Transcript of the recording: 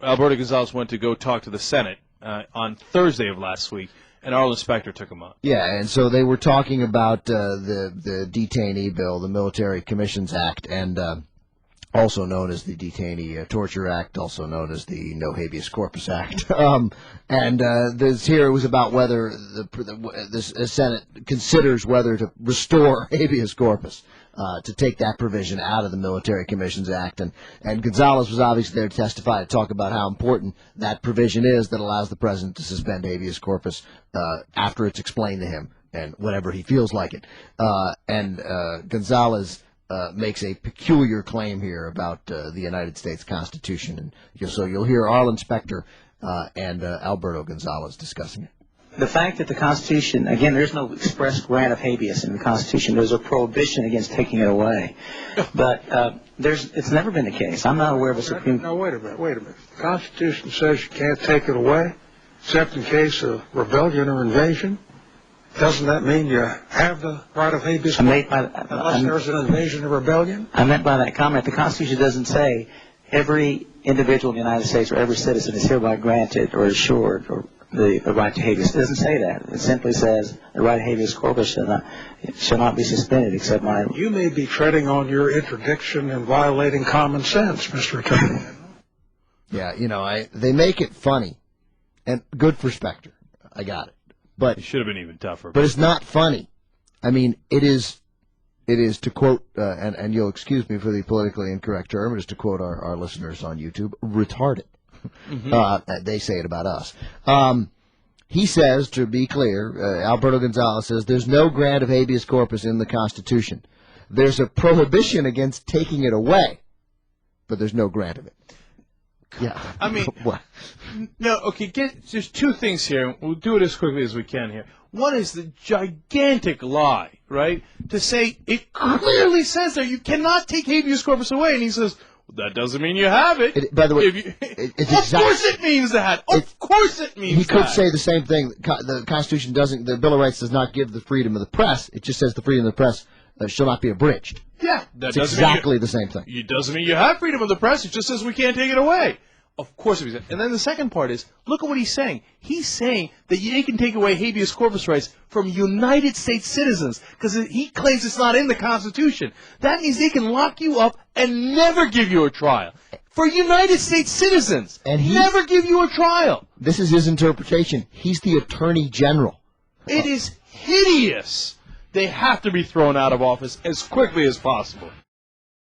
Alberto Gonzalez went to go talk to the Senate on Thursday of last week, and Arlen Specter took him on. Yeah, and so they were talking about the detainee bill, the Military Commissions Act, and also known as the Detainee Torture Act, also known as the No Habeas Corpus Act. It was about whether the Senate considers whether to restore habeas corpus, to take that provision out of the Military Commissions Act. And Gonzalez was obviously there to testify, to talk about how important that provision is that allows the president to suspend habeas corpus after it's explained to him and whenever he feels like it. Gonzalez makes a peculiar claim here about the United States Constitution. And so you'll hear Arlen Specter and Alberto Gonzalez discussing it. The fact that the Constitution, again, there's no express grant of habeas in the Constitution. There's a prohibition against taking it away. But it's never been the case. I'm not aware of a Supreme... No, wait a minute. The Constitution says you can't take it away, except in case of rebellion or invasion. Doesn't that mean you have the right of habeas corpus unless there's an invasion or rebellion? I meant by that comment, the Constitution doesn't say every individual in the United States or every citizen is hereby granted or assured or the right to habeas. It doesn't say that. It simply says the right to habeas corpus shall not be suspended except by... You may be treading on your interdiction and violating common sense, Mr. Attorney. Yeah, they make it funny, and good for Specter. I got it. But it should have been even tougher. But it's not funny. I mean, it is to quote, and you'll excuse me for the politically incorrect term, it is to quote our listeners on YouTube, retarded. Mm-hmm. They say it about us. He says, to be clear, Alberto Gonzalez says, there's no grant of habeas corpus in the Constitution. There's a prohibition against taking it away, but there's no grant of it. Yeah. I mean, what? No, okay, there's two things here. We'll do it as quickly as we can here. One is the gigantic lie, right? To say it clearly says there you cannot take habeas corpus away. And he says, well, that doesn't mean you have it. By the way, of course it means that. Of course it means that. He could say the same thing. The Constitution doesn't, the Bill of Rights does not give the freedom of the press. It just says the freedom of the press shall not be abridged. Yeah. That's exactly the same thing. It doesn't mean you have freedom of the press. It just says we can't take it away. Of course it means that. And then the second part is, look at what he's saying. He's saying that they can take away habeas corpus rights from United States citizens because he claims it's not in the Constitution. That means they can lock you up and never give you a trial. For United States citizens, and never give you a trial. This is his interpretation. He's the Attorney General. It is hideous. They have to be thrown out of office as quickly as possible.